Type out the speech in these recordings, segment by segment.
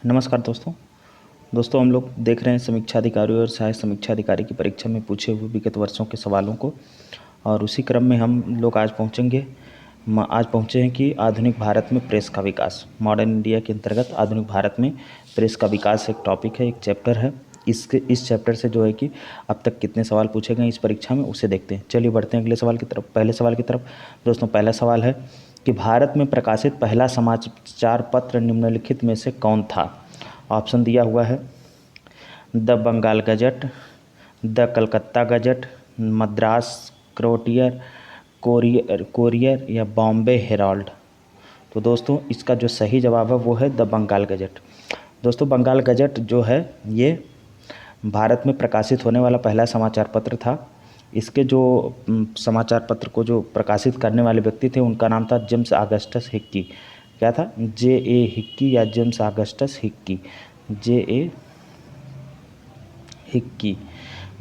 नमस्कार दोस्तों। हम लोग देख रहे हैं समीक्षा अधिकारी और सहायक समीक्षा अधिकारी की परीक्षा में पूछे हुए विगत वर्षों के सवालों को, और उसी क्रम में हम लोग आज पहुँचे हैं कि आधुनिक भारत में प्रेस का विकास, मॉडर्न इंडिया के अंतर्गत आधुनिक भारत में प्रेस का विकास एक टॉपिक है, एक चैप्टर है। इस चैप्टर से जो है कि अब तक कितने सवाल पूछे गए इस परीक्षा में उसे देखते हैं। चलिए बढ़ते हैं अगले सवाल की तरफ। पहले सवाल की तरफ दोस्तों, पहला सवाल है कि भारत में प्रकाशित पहला समाचार पत्र निम्नलिखित में से कौन था। ऑप्शन दिया हुआ है the Bengal gazette, the Calcutta gazette, Madras क्रोटियर, कोरियर या बॉम्बे हेराल्ड। तो दोस्तों इसका जो सही जवाब है वो है द बंगाल गजट। दोस्तों बंगाल गजट जो है ये भारत में प्रकाशित होने वाला पहला समाचार पत्र था। इसके जो समाचार पत्र को जो प्रकाशित करने वाले व्यक्ति थे उनका नाम था जेम्स ऑगस्टस हिक्की। क्या था? J.A. हिक्की या James Augustus Hickey. J.A. Hickey,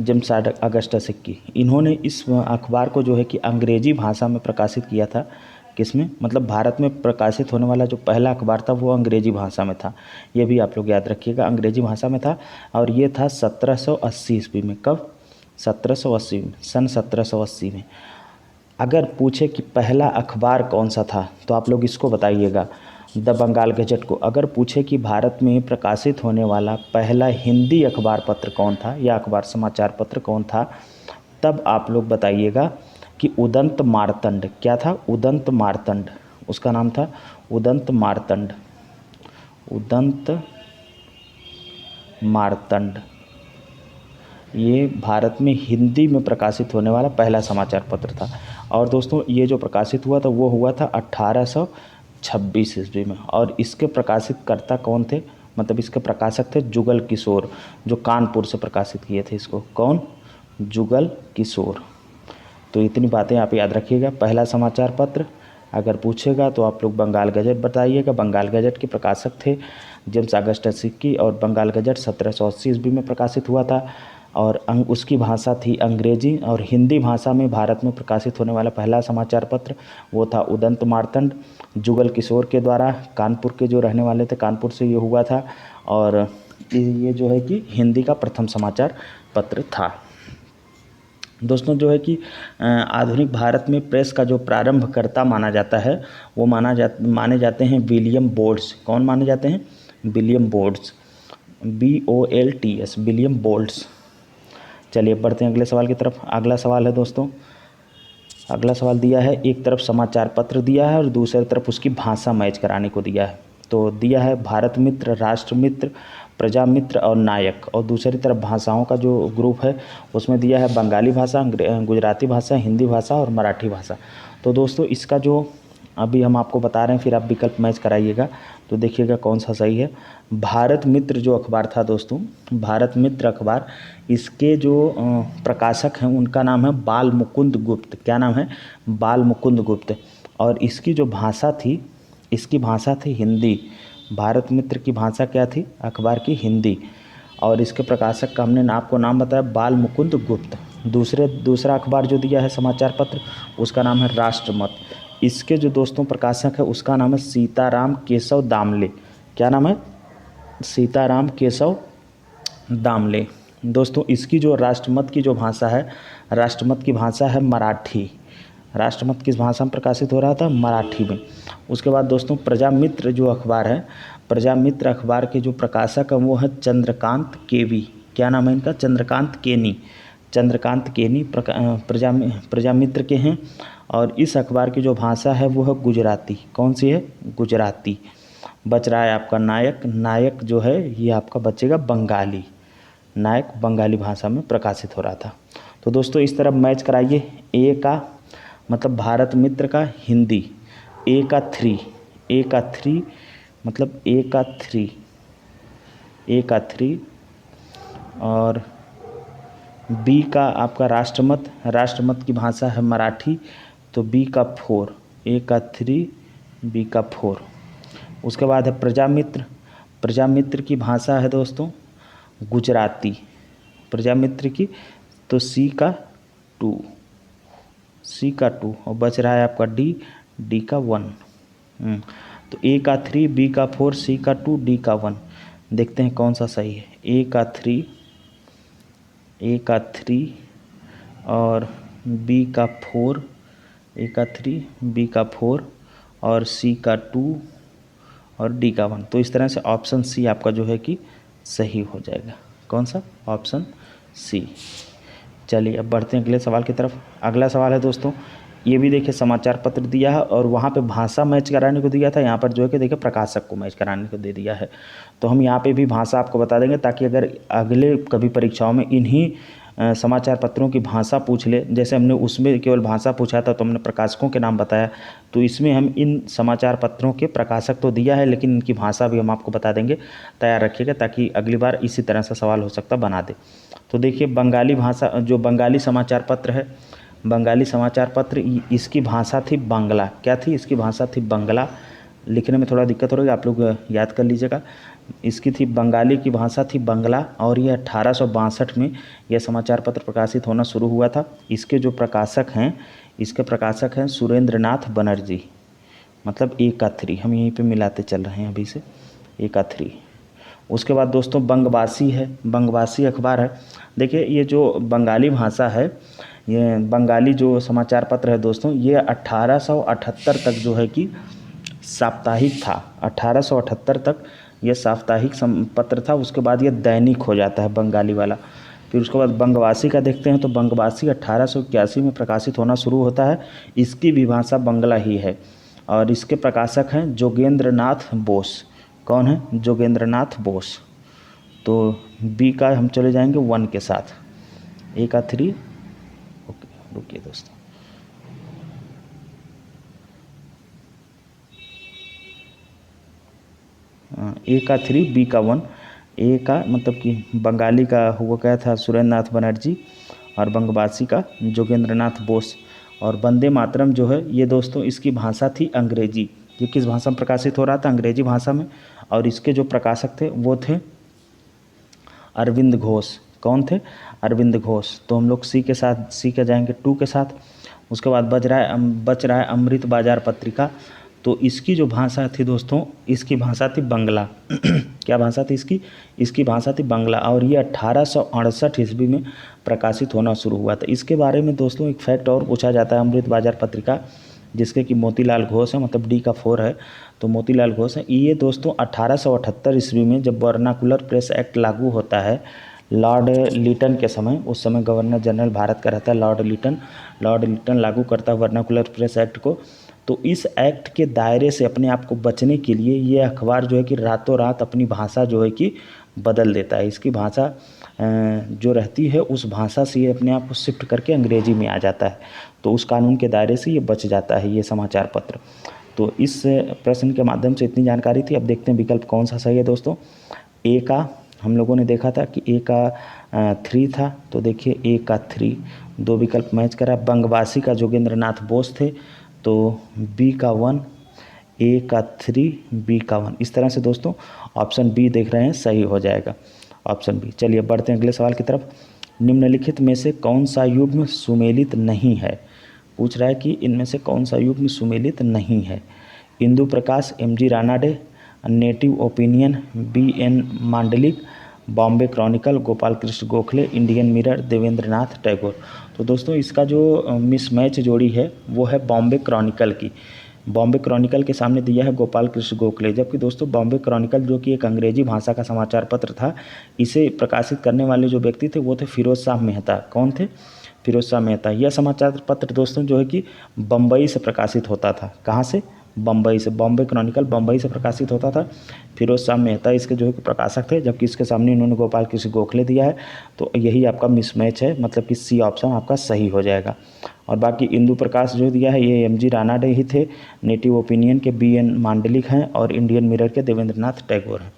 James Augustus Hickey. इन्होंने इस अखबार को जो है कि अंग्रेजी भाषा में प्रकाशित किया था। किसमें? मतलब भारत में प्रकाशित होने वाला जो पहला अखबार था वो अंग्रेजी भाषा में था। ये भी आप लोग याद रखिएगा, अंग्रेजी भाषा में था। और ये था 1780 ईस्वी में। कब? 1780 में, सन 1780 में। अगर पूछे कि पहला अखबार कौन सा था तो आप लोग इसको बताइएगा, द बंगाल गजट को। अगर पूछे कि भारत में प्रकाशित होने वाला पहला हिंदी अखबार पत्र कौन था या अखबार समाचार पत्र कौन था, तब आप लोग बताइएगा कि उदंत मार्तंड। क्या था? उदंत मार्तंड, उसका नाम था उदंत मार्तंड। उदंत मार्तंड ये भारत में हिंदी में प्रकाशित होने वाला पहला समाचार पत्र था। और दोस्तों ये जो प्रकाशित हुआ था वो हुआ था 1826 ईस्वी में। और इसके प्रकाशित कर्ता कौन थे? मतलब इसके प्रकाशक थे जुगल किशोर, जो कानपुर से प्रकाशित किए थे इसको। कौन? जुगल किशोर। तो इतनी बातें आप याद रखिएगा। पहला समाचार पत्र अगर पूछेगा तो आप लोग बंगाल गजट बताइएगा। बंगाल गजट के प्रकाशक थे जेम्स ऑगस्टस हिक्की, और बंगाल गजट 1780 ईस्वी में प्रकाशित हुआ था। और उसकी भाषा थी अंग्रेजी, और हिंदी भाषा में भारत में प्रकाशित होने वाला पहला समाचार पत्र वो था उदंत मार्तंड, जुगल किशोर के द्वारा। कानपुर के जो रहने वाले थे, कानपुर से ये हुआ था। और ये जो है कि हिंदी का प्रथम समाचार पत्र था। दोस्तों जो है कि आधुनिक भारत में प्रेस का जो प्रारंभकर्ता माना जाता है वो माने जाते हैं विलियम बोल्ट्स। कौन माने जाते हैं? William Bolts, BOLTS, William Bolts. चलिए बढ़ते हैं अगले सवाल की तरफ। अगला सवाल है दोस्तों, अगला सवाल दिया है, एक तरफ समाचार पत्र दिया है और दूसरी तरफ उसकी भाषा मैच कराने को दिया है। तो दिया है भारत मित्र, राष्ट्र मित्र, प्रजा मित्र और नायक। और दूसरी तरफ भाषाओं का जो ग्रुप है उसमें दिया है बंगाली भाषा, गुजराती भाषा, हिंदी भाषा और मराठी भाषा। तो दोस्तों इसका जो अभी हम आपको बता रहे हैं, फिर आप विकल्प मैच कराइएगा तो देखिएगा कौन सा सही है। भारत मित्र जो अखबार था दोस्तों, भारत मित्र अखबार, इसके जो प्रकाशक हैं उनका नाम है बाल मुकुंद गुप्त। क्या नाम है? बाल मुकुंद गुप्त। और इसकी जो भाषा थी, इसकी भाषा थी हिंदी। भारत मित्र की भाषा क्या थी? अखबार की हिंदी। और इसके प्रकाशक का हमने आपको नाम बताया बाल मुकुंद गुप्त। दूसरा अखबार जो दिया है समाचार पत्र उसका नाम है राष्ट्रमत। इसके जो दोस्तों प्रकाशक है उसका नाम है सीताराम केशव दामले। क्या नाम है? सीताराम केशव दामले। दोस्तों इसकी जो राष्ट्रमत की जो भाषा है, राष्ट्रमत की भाषा है मराठी। राष्ट्रमत किस भाषा में प्रकाशित हो रहा था? मराठी में। उसके बाद दोस्तों प्रजा मित्र जो अखबार है, प्रजा मित्र अखबार के जो प्रकाशक हैं वो है चंद्रकांत केवी। क्या नाम है इनका? चंद्रकांत केनी। चंद्रकांत केनी प्रजा मित्र के हैं। और इस अखबार की जो भाषा है वो है गुजराती। कौन सी है? गुजराती। बच रहा है आपका नायक। नायक जो है ये आपका बचेगा बंगाली। नायक बंगाली भाषा में प्रकाशित हो रहा था। तो दोस्तों इस तरह मैच कराइए। ए का मतलब भारत मित्र का हिंदी, ए का 3 मतलब ए का 3, और बी का आपका राष्ट्रमत की भाषा है मराठी, तो बी का 4, ए का 3, बी का 4। उसके बाद है प्रजा मित्र की भाषा है दोस्तों गुजराती, प्रजा मित्र की, तो सी का 2, और बच रहा है आपका डी का 1। तो ए का 3, बी का 4, सी का 2, डी का 1। देखते हैं कौन सा सही है। ए का 3 और बी का 4, ए का 3, बी का 4 और सी का 2 और डी का 1। तो इस तरह से ऑप्शन सी आपका जो है कि सही हो जाएगा। कौन सा? Option C. चलिए अब बढ़ते हैं अगले सवाल की तरफ। अगला सवाल है दोस्तों, ये भी देखिए समाचार पत्र दिया है और वहाँ पे भाषा मैच कराने को दिया था, यहाँ पर जो है कि देखिए प्रकाशक को मैच कराने को दे दिया है। तो हम यहाँ पे भी भाषा आपको बता देंगे, ताकि अगर अगले कभी परीक्षाओं में इन्हीं समाचार पत्रों की भाषा पूछ ले, जैसे हमने उसमें केवल भाषा पूछा था तो हमने प्रकाशकों के नाम बताया, तो इसमें हम इन समाचार पत्रों के प्रकाशक तो दिया है लेकिन इनकी भाषा भी हम आपको बता देंगे। तैयार रखिएगा ताकि अगली बार इसी तरह से सवाल हो सकता बना दे। तो देखिए बंगाली भाषा, जो बंगाली समाचार पत्र है, बंगाली समाचार पत्र, इसकी भाषा थी बांग्ला। क्या थी? इसकी भाषा थी बांग्ला। लिखने में थोड़ा दिक्कत हो रही है, आप लोग याद कर लीजिएगा। इसकी थी बंगाली की भाषा थी बांग्ला और यह 1862 में यह समाचार पत्र प्रकाशित होना शुरू हुआ था। इसके जो प्रकाशक हैं, इसके प्रकाशक हैं सुरेंद्रनाथ बनर्जी, मतलब ए का 3, हम यहीं पे मिलाते चल रहे हैं अभी से, ए का 3। उसके बाद दोस्तों बंगवासी है, बंगवासी अखबार है। देखिए ये जो बंगाली भाषा है, ये बंगाली जो समाचार पत्र है दोस्तों, ये 1878 तक जो है कि साप्ताहिक था। 1878 तक ये साप्ताहिक पत्र था। उसके बाद ये दैनिक हो जाता है बंगाली वाला। फिर उसके बाद बंगवासी का देखते हैं, तो बंगवासी 1881 में प्रकाशित होना शुरू होता है। इसकी भी भाषा बंगला ही है और इसके प्रकाशक हैं जोगेंद्र नाथ बोस। कौन है? जोगेंद्रनाथ बोस। तो बी का हम चले जाएंगे 1 के साथ, ए का 3। ओके रुकिए दोस्तों, ए का 3, बी का 1। ए का मतलब कि बंगाली का हुआ क्या था? सुरेंद्रनाथ बनर्जी और बंगवासी का जोगेंद्रनाथ बोस। और वंदे मातरम जो है ये दोस्तों, इसकी भाषा थी अंग्रेजी। ये किस भाषा में प्रकाशित हो रहा था? अंग्रेजी भाषा में। और इसके जो प्रकाशक थे वो थे अरविंद घोष। कौन थे? अरविंद घोष। तो हम लोग सी के साथ, सी के जाएंगे 2 के साथ। उसके बाद बच रहा है अमृत बाजार पत्रिका। तो इसकी जो भाषा थी दोस्तों, इसकी भाषा थी बंगला। क्या भाषा थी इसकी? इसकी भाषा थी बंगला और ये 1868 ईस्वी में प्रकाशित होना शुरू हुआ था। इसके बारे में दोस्तों एक फैक्ट और पूछा जाता है, अमृत बाजार पत्रिका जिसके कि मोतीलाल घोष है, मतलब डी का 4 है, तो मोतीलाल घोष है। ये दोस्तों 1878 ईस्वी में जब वर्नाकुलर प्रेस एक्ट लागू होता है लॉर्ड लिटन के समय, उस समय गवर्नर जनरल भारत का रहता है लॉर्ड लिटन लागू करता है वर्नाकुलर प्रेस एक्ट को। तो इस एक्ट के दायरे से अपने आप को बचने के लिए ये अखबार जो है कि रातों रात अपनी भाषा जो है कि बदल देता है। इसकी भाषा जो रहती है उस भाषा से ये अपने आप को शिफ्ट करके अंग्रेजी में आ जाता है। तो उस कानून के दायरे से ये बच जाता है ये समाचार पत्र। तो इस प्रश्न के माध्यम से इतनी जानकारी थी। अब देखते हैं विकल्प कौन सा सही है दोस्तों। ए का हम लोगों ने देखा था कि ए का 3 था, तो देखिए ए का 3, 2 विकल्प मैच करा। बंगवासी का जोगेंद्रनाथ बोस थे, तो बी का 1, ए का 3, बी का 1। इस तरह से दोस्तों ऑप्शन बी देख रहे हैं सही हो जाएगा, ऑप्शन बी। चलिए बढ़ते हैं अगले सवाल की तरफ। निम्नलिखित में से कौन सा युग्म सुमेलित नहीं है? पूछ रहा है कि इनमें से कौन सा युग्म सुमेलित नहीं है। Indu Prakash, M G. Ranade, native opinion, B N. Mandlik, Bombay chronicle, Gopal Krishna Gokhale, Indian mirror, Debendranath Tagore. तो दोस्तों इसका जो मिसमैच जोड़ी है वो है बॉम्बे क्रॉनिकल की। बॉम्बे क्रॉनिकल के सामने दिया है गोपाल कृष्ण गोखले, जबकि दोस्तों बॉम्बे क्रॉनिकल जो कि एक अंग्रेजी भाषा का समाचार पत्र था, इसे प्रकाशित करने वाले जो व्यक्ति थे वो थे फिरोज शाह मेहता। कौन थे? फिरोज शाह मेहता। यह समाचार पत्र दोस्तों जो है कि बम्बई से प्रकाशित होता था। कहाँ से? बम्बई से। बॉम्बे क्रॉनिकल बम्बई से प्रकाशित होता था। फिरोज शाह मेहता इसके जो है कि प्रकाशक थे, जबकि इसके सामने इन्होंने गोपाल कृष्ण गोखले दिया है। तो यही आपका मिसमैच है, मतलब कि सी ऑप्शन आपका सही हो जाएगा। और बाकी इंदु प्रकाश जो दिया है ये एम.जी. रानाडे ही थे, नेटिव ओपिनियन के बी.एन. मांडलिक हैं और इंडियन मिरर के देवेंद्रनाथ टैगोर हैं।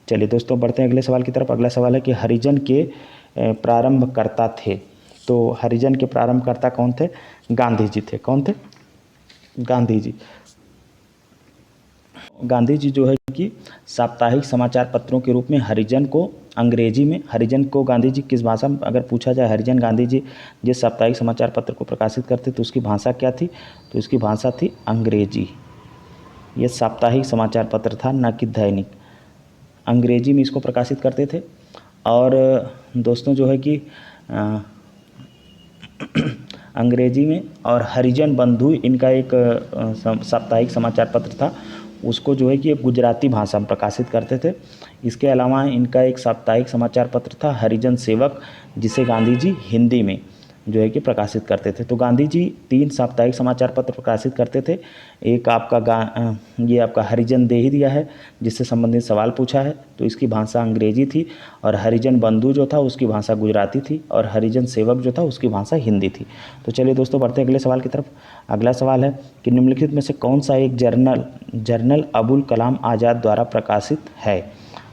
चलिए दोस्तों बढ़ते हैं अगले सवाल की तरफ। अगला सवाल है कि हरिजन के प्रारंभकर्ता थे। तो हरिजन के प्रारंभकर्ता कौन थे? गांधी जी थे। कौन थे? गांधी जी। गांधी जी जो है कि साप्ताहिक समाचार पत्रों के रूप में हरिजन को अंग्रेजी में, हरिजन को गांधी जी किस भाषा में अगर पूछा जाए, हरिजन गांधी जी जिस साप्ताहिक समाचार पत्र को प्रकाशित करते तो उसकी भाषा क्या थी? तो इसकी भाषा थी अंग्रेजी। ये साप्ताहिक समाचार पत्र था, न कि दैनिक। अंग्रेजी में इसको प्रकाशित करते थे। और दोस्तों जो है कि अंग्रेजी में, और हरिजन बंधु इनका एक साप्ताहिक समाचार पत्र था, उसको जो है कि एक गुजराती भाषा में प्रकाशित करते थे। इसके अलावा इनका एक साप्ताहिक समाचार पत्र था हरिजन सेवक, जिसे गांधी जी हिंदी में जो है कि प्रकाशित करते थे। तो गांधी जी 3 साप्ताहिक समाचार पत्र प्रकाशित करते थे। एक आपका ये आपका हरिजन देही दिया है, जिससे संबंधित सवाल पूछा है, तो इसकी भाषा अंग्रेजी थी। और हरिजन बंधु जो था उसकी भाषा गुजराती थी, और हरिजन सेवक जो था उसकी भाषा हिंदी थी। तो चलिए दोस्तों बढ़ते हैं अगले सवाल की तरफ। अगला सवाल है कि निम्नलिखित में से कौन सा एक जर्नल अबुल कलाम आज़ाद द्वारा प्रकाशित है?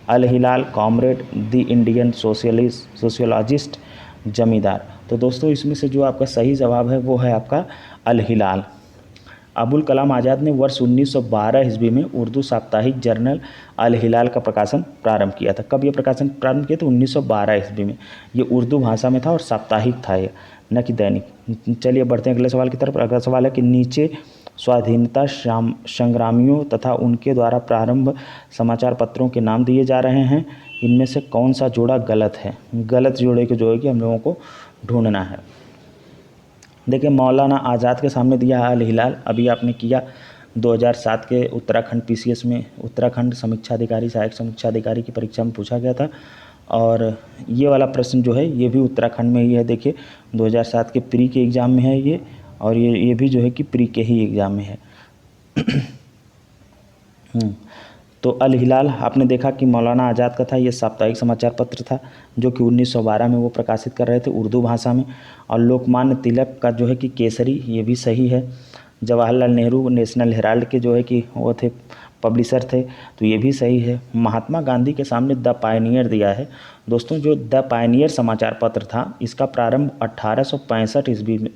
अल हिलाल, कॉमरेड, द इंडियन सोशियोलॉजिस्ट, जमींदार। तो दोस्तों इसमें से जो आपका सही जवाब है वो है आपका अल हिलाल। अबुल कलाम आज़ाद ने वर्ष 1912 ईस्वी में उर्दू साप्ताहिक जर्नल अल हिलाल का प्रकाशन प्रारंभ किया था। कब ये प्रकाशन प्रारंभ किया था? 1912 ईस्वी में। ये उर्दू भाषा में था और साप्ताहिक था ये, न कि दैनिक। चलिए बढ़ते हैं अगले सवाल की तरफ। अगला सवाल है कि नीचे स्वाधीनता संग्रामियों तथा उनके द्वारा प्रारंभ समाचार पत्रों के नाम दिए जा रहे हैं, इनमें से कौन सा जोड़ा गलत है? गलत जोड़े को जो है कि हम लोगों को ढूंढना है। देखिए मौलाना आज़ाद के सामने दिया है अल हिलाल, अभी आपने किया 2007 के उत्तराखंड PCS में, उत्तराखंड समीक्षा अधिकारी, सहायक समीक्षा अधिकारी की परीक्षा में पूछा गया था। और ये वाला प्रश्न जो है ये भी उत्तराखंड में ही है। देखिए 2007 के प्री के एग्ज़ाम में है ये, और ये भी जो है कि प्री के ही एग्ज़ाम में है। तो अल हिलाल आपने देखा कि मौलाना आज़ाद का था, ये साप्ताहिक समाचार पत्र था जो कि 1912 में वो प्रकाशित कर रहे थे उर्दू भाषा में। और लोकमान्य तिलक का जो है कि केसरी, ये भी सही है। जवाहरलाल नेहरू नेशनल हेराल्ड के जो है कि वो थे, पब्लिशर थे, तो ये भी सही है। महात्मा गांधी के सामने द पायनियर दिया है। दोस्तों जो द पायनियर समाचार पत्र था इसका प्रारंभ 1865 ईस्वी में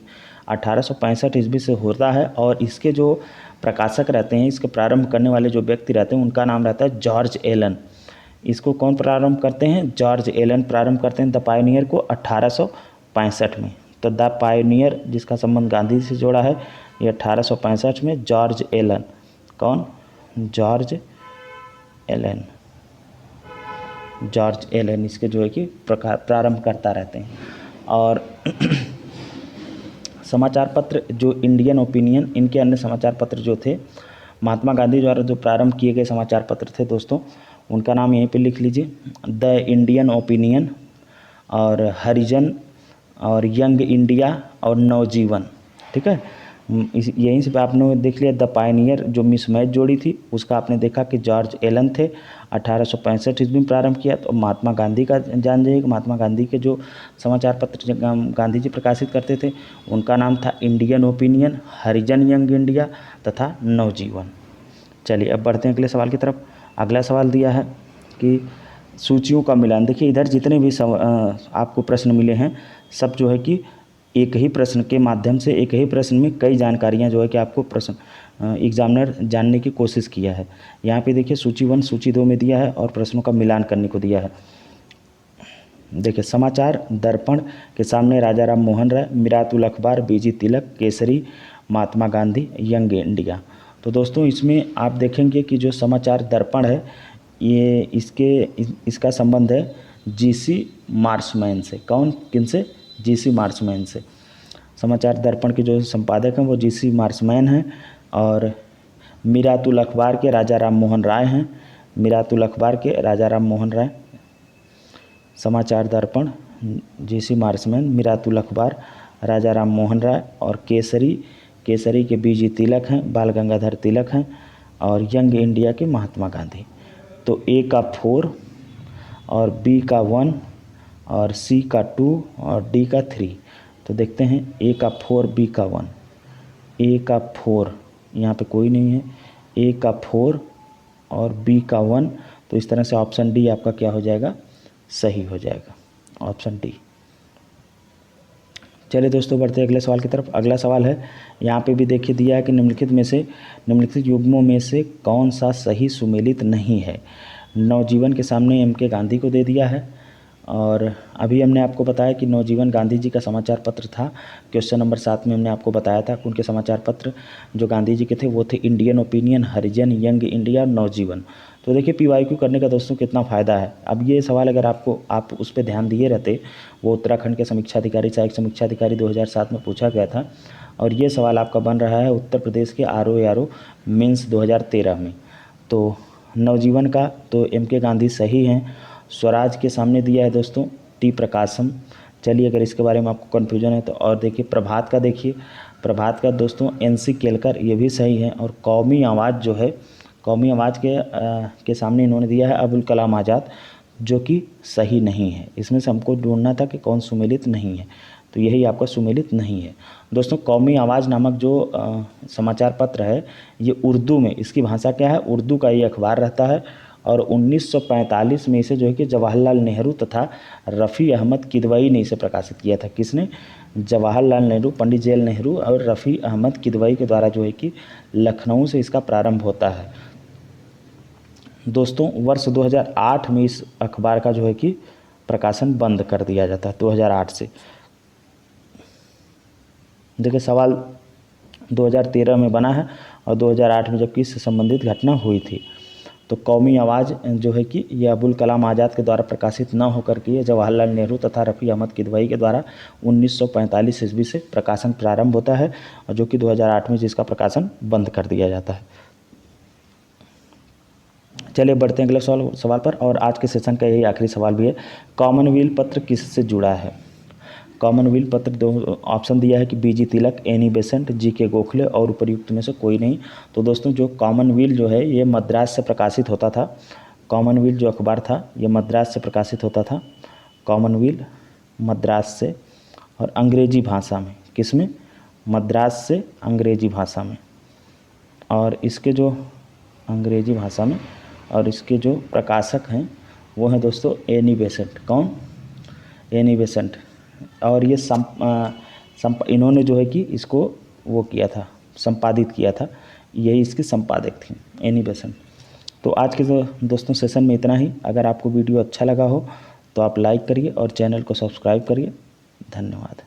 1865 ईस्वी से होता है। और इसके जो प्रकाशक रहते हैं, इसके प्रारंभ करने वाले जो व्यक्ति रहते हैं उनका नाम रहता है जॉर्ज एलन। इसको कौन प्रारंभ करते हैं? जॉर्ज एलन प्रारंभ करते हैं द पायनियर को 1865 में। तो द पायनियर जिसका संबंध गांधी से जोड़ा है, ये 1865 में जॉर्ज एलन। कौन? George Allen. जॉर्ज एलन इसके जो है कि प्रारंभ करता रहते हैं। और समाचार पत्र जो इंडियन ओपिनियन, इनके अन्य समाचार पत्र जो थे महात्मा गांधी द्वारा जो प्रारंभ किए गए समाचार पत्र थे दोस्तों, उनका नाम यहीं पे लिख लीजिए, द इंडियन ओपिनियन, और हरिजन, और यंग इंडिया, और नवजीवन। ठीक है, यहीं से आपने देख लिया। द पायनियर जो मिसमैच जोड़ी थी उसका आपने देखा कि जॉर्ज एलन थे, 1865 ईस्वी में प्रारंभ किया। तो महात्मा गांधी का जान जाइए, महात्मा गांधी के जो समाचार पत्र गांधी जी प्रकाशित करते थे उनका नाम था इंडियन ओपिनियन, हरिजन, यंग इंडिया तथा नवजीवन। चलिए अब बढ़ते हैं अगले सवाल की तरफ। अगला सवाल दिया है कि सूचियों का मिलान। देखिए इधर जितने भी आपको प्रश्न मिले हैं सब जो है कि एक ही प्रश्न के माध्यम से, एक ही प्रश्न में कई जानकारियां जो है कि आपको प्रश्न एग्जामिनर जानने की कोशिश किया है। यहाँ पे देखिए सूची 1 सूची 2 में दिया है और प्रश्नों का मिलान करने को दिया है। देखिए समाचार दर्पण के सामने राजा राम मोहन राय, मिरातुल अखबार, बीजी तिलक, केसरी, महात्मा गांधी, यंग इंडिया। तो दोस्तों इसमें आप देखेंगे कि जो समाचार दर्पण है ये इसका संबंध है GC मार्समैन से। कौन? किन से? GC मार्समैन से। समाचार दर्पण के जो संपादक हैं वो GC मार्समैन हैं। और मिरातुल अखबार के राजा राम मोहन राय हैं। मिरातुल अखबार के राजा राम मोहन राय। समाचार दर्पण GC मार्समैन, मिरातुल अखबार राजा राम मोहन राय, और केसरी के बीजी तिलक हैं, बाल गंगाधर तिलक हैं, और यंग इंडिया के महात्मा गांधी। तो A का 4, और B का 1, और C का 2, और D का 3। तो देखते हैं A का 4, B का 1। A का 4 यहाँ पे कोई नहीं है, A का 4 और B का 1। तो इस तरह से ऑप्शन D आपका क्या हो जाएगा? सही हो जाएगा, ऑप्शन D। चलिए दोस्तों बढ़ते हैं अगले सवाल की तरफ। अगला सवाल है, यहाँ पे भी देखिए दिया है कि निम्नलिखित युग्मों में से कौन सा सही सुमेलित नहीं है। नवजीवन के सामने MK गांधी को दे दिया है, और अभी हमने आपको बताया कि नवजीवन गांधी जी का समाचार पत्र था। क्वेश्चन नंबर 7 में हमने आपको बताया था कि उनके समाचार पत्र जो गांधी जी के थे वो थे इंडियन ओपिनियन, हरिजन, यंग इंडिया और नवजीवन। तो देखिए PYQ करने का दोस्तों कितना फ़ायदा है। अब ये सवाल अगर आप उस पर ध्यान दिए रहते, वो उत्तराखंड के समीक्षा अधिकारी, सहायक समीक्षा अधिकारी 2007 में पूछा गया था, और ये सवाल आपका बन रहा है उत्तर प्रदेश के RO मेंस 2013 में। तो नवजीवन का तो MK गांधी सही हैं। स्वराज के सामने दिया है दोस्तों T प्रकाशम। चलिए अगर इसके बारे में आपको कन्फ्यूजन है तो और देखिए प्रभात का, देखिए प्रभात का दोस्तों NC केलकर, ये भी सही है। और कौमी आवाज़ जो है, कौमी आवाज़ के सामने इन्होंने दिया है अबुल कलाम आज़ाद, जो कि सही नहीं है। इसमें से हमको ढूंढना था कि कौन सुमेलित नहीं है, तो यही आपका सुमेलित नहीं है। दोस्तों कौमी आवाज़ नामक जो समाचार पत्र है ये उर्दू में, इसकी भाषा क्या है, उर्दू का ये अखबार रहता है। और 1945 में इसे जो है कि जवाहरलाल नेहरू तथा रफ़ी अहमद किदवई ने इसे प्रकाशित किया था। किसने? जवाहरलाल नेहरू, पंडित जवाहरलाल नेहरू और रफ़ी अहमद किदवई के द्वारा जो है कि लखनऊ से इसका प्रारंभ होता है। दोस्तों वर्ष 2008 में इस अखबार का जो है कि प्रकाशन बंद कर दिया जाता है, 2008 से। देखिए सवाल 2013 में बना है और 2008 में जबकि इससे संबंधित घटना हुई थी। तो कौमी आवाज़ जो है कि ये अबुल कलाम आज़ाद के द्वारा प्रकाशित न होकर के ये जवाहरलाल नेहरू तथा रफ़ी अहमद किदवई के द्वारा 1945 ईस्वी से प्रकाशन प्रारंभ होता है, और जो कि 2008 में जिसका प्रकाशन बंद कर दिया जाता है। चलिए बढ़ते हैं अगले सवाल पर, और आज के सेशन का यही आखिरी सवाल भी है। कॉमनवेल्थ पत्र किससे जुड़ा है? कॉमनवेल्थ पत्र दो ऑप्शन दिया है कि BG तिलक, एनी बेसेंट, GK गोखले और उपर्युक्त में से कोई नहीं। तो दोस्तों जो कॉमनवेल्थ जो है ये मद्रास से प्रकाशित होता था। कॉमनवेल्थ जो अखबार था ये मद्रास से प्रकाशित होता था, कॉमनवेल्थ मद्रास से, और अंग्रेजी भाषा में। किसमें? मद्रास से अंग्रेजी भाषा में। और इसके जो अंग्रेजी भाषा में, और इसके जो प्रकाशक हैं वो हैं दोस्तों एनी बेसेंट। कौन? Annie Besant. और ये इन्होंने जो है कि इसको वो किया था, संपादित किया था, यही इसकी संपादक थी, एनी बेसेंट। तो आज के दोस्तों सेशन में इतना ही। अगर आपको वीडियो अच्छा लगा हो तो आप लाइक करिए और चैनल को सब्सक्राइब करिए। धन्यवाद।